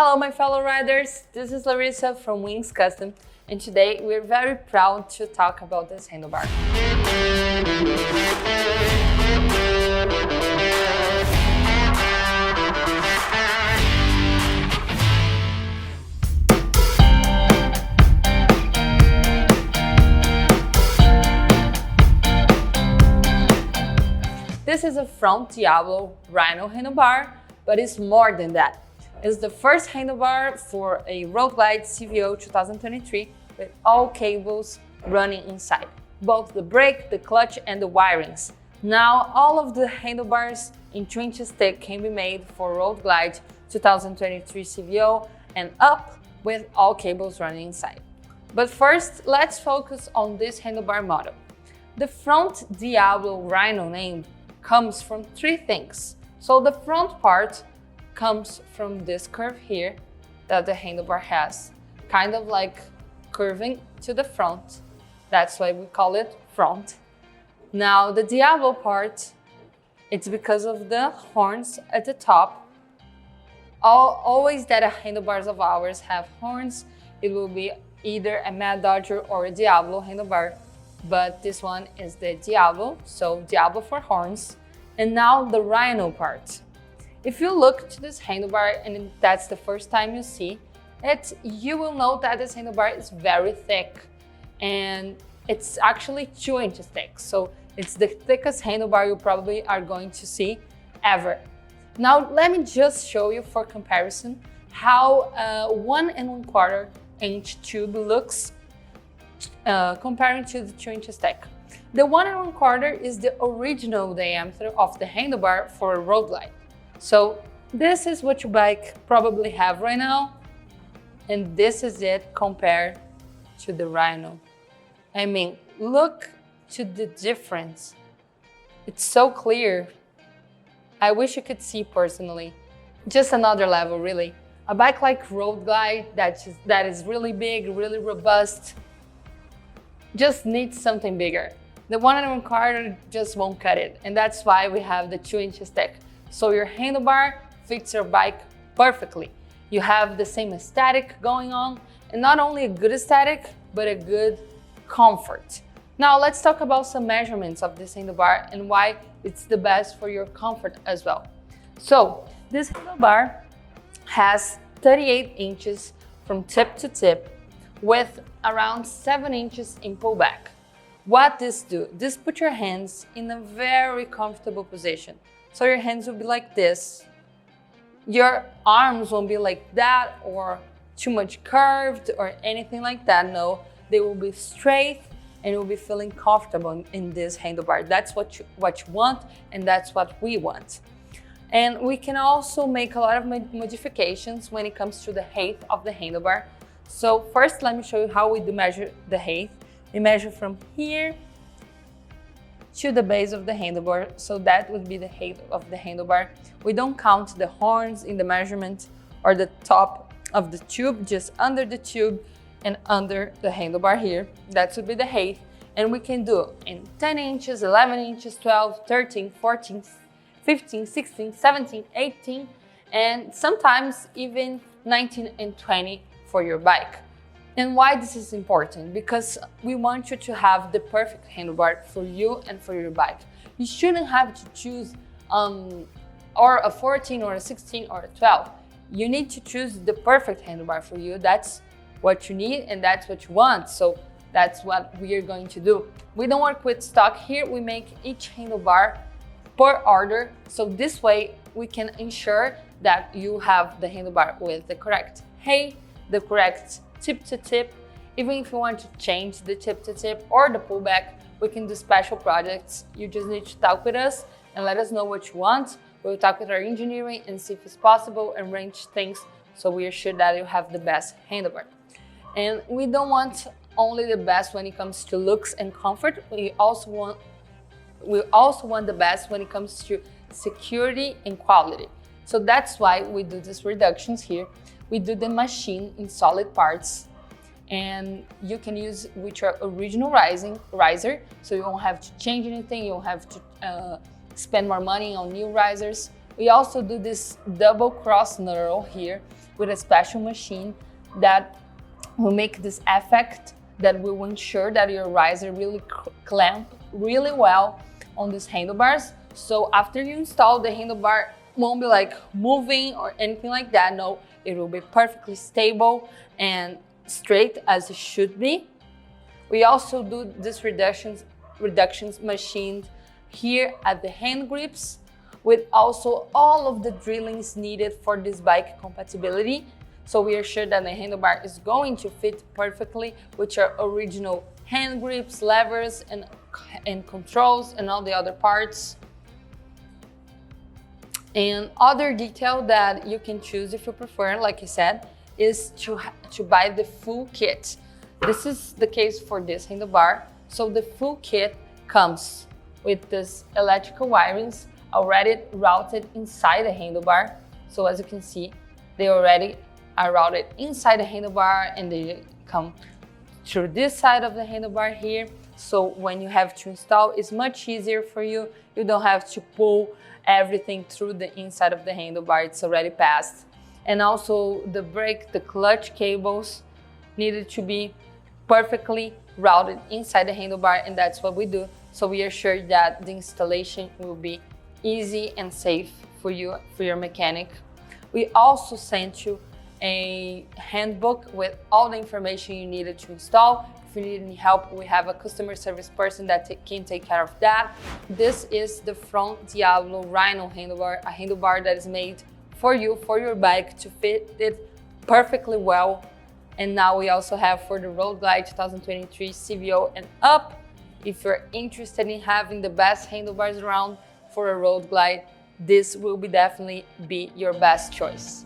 Hello my fellow riders, this is Larissa from Wings Custom, and today we're very proud to talk about this handlebar. This is a Front Diablo Rhino handlebar, but it's more than that. It's the first handlebar for a Road Glide CVO 2023 with all cables running inside, both the brake, the clutch, and the wirings. Now, all of the handlebars in 2-inch stick can be made for Road Glide 2023 CVO and up with all cables running inside. But first, let's focus on this handlebar model. The Front Diablo Rhino name comes from three things. So the front part comes from this curve here that the handlebar has, kind of like curving to the front. That's why we call it front. Now the Diablo part, it's because of the horns at the top. Always that handlebars of ours have horns, it will be either a Mad Dodger or a Diablo handlebar, but this one is the Diablo, so Diablo for horns. And now the Rhino part. If you look to this handlebar and that's the first time you see it, you will know that this handlebar is very thick and it's actually 2-inch thick. So it's the thickest handlebar you probably are going to see ever. Now let me just show you for comparison how a 1 1/4 inch tube looks comparing to the 2-inch thick. The 1 1/4 is the original diameter of the handlebar for a Road Glide. So this is what your bike probably have right now, and this is it compared to the Rhino. I mean, look to the difference. It's so clear. I wish you could see personally. Just another level, really. A bike like Road Glide that is really big, really robust, just needs something bigger. The 1 1/4 just won't cut it, and that's why we have the 2-inch thick. So your handlebar fits your bike perfectly. You have the same aesthetic going on, and not only a good aesthetic, but a good comfort. Now let's talk about some measurements of this handlebar and why it's the best for your comfort as well. So this handlebar has 38 inches from tip to tip with around 7 inches in pullback. What this do? This put your hands in a very comfortable position. So your hands will be like this. Your arms won't be like that or too much curved or anything like that. No, they will be straight and you'll be feeling comfortable in this handlebar. That's what you want, and that's what we want. And we can also make a lot of modifications when it comes to the height of the handlebar. So first, let me show you how we do measure the height. We measure from here to the base of the handlebar, so that would be the height of the handlebar. We don't count the horns in the measurement or the top of the tube, just under the tube and under the handlebar here. That would be the height, and we can do in 10 inches, 11 inches, 12, 13, 14, 15, 16, 17, 18, and sometimes even 19 and 20 for your bike. And why this is important? Because we want you to have the perfect handlebar for you and for your bike. You shouldn't have to choose or a 14 or a 16 or a 12. You need to choose the perfect handlebar for you. That's what you need and that's what you want. So that's what we are going to do. We don't work with stock here. We make each handlebar per order. So this way we can ensure that you have the handlebar with the correct height, the correct tip to tip. Even if you want to change the tip to tip or the pullback, we can do special projects. You just need to talk with us and let us know what you want. We'll talk with our engineering and see if it's possible and arrange things so we are sure that you have the best handlebar. And we don't want only the best when it comes to looks and comfort. We also want the best when it comes to security and quality. So that's why we do these reductions here. We do the machine in solid parts, and you can use with your original riser, so you won't have to change anything, you won't have to spend more money on new risers. We also do this double cross knurl here, with a special machine that will make this effect that will ensure that your riser really clamp really well on these handlebars. So after you install, the handlebar won't be like moving or anything like that. No, it will be perfectly stable and straight as it should be. We also do this reductions machined here at the hand grips, with also all of the drillings needed for this bike compatibility. So we are sure that the handlebar is going to fit perfectly with your original hand grips, levers, and controls, and all the other parts. And other detail that you can choose if you prefer, like I said, is to buy the full kit. This is the case for this handlebar. So the full kit comes with this electrical wirings already routed inside the handlebar. So as you can see, they already are routed inside the handlebar, and they come through this side of the handlebar here. So when you have to install, it's much easier for you. You don't have to pull everything through the inside of the handlebar, it's already passed. And also the brake, the clutch cables needed to be perfectly routed inside the handlebar, and that's what we do. So we are sure that the installation will be easy and safe for you, for your mechanic. We also sent you a handbook with all the information you needed to install. If you need any help, we have a customer service person that can take care of that. This is the Front Diablo Rhino handlebar, a handlebar that is made for you, for your bike, to fit it perfectly well. And now we also have for the Road Glide 2023 CVO and up. If you're interested in having the best handlebars around for a Road Glide, this will definitely be your best choice.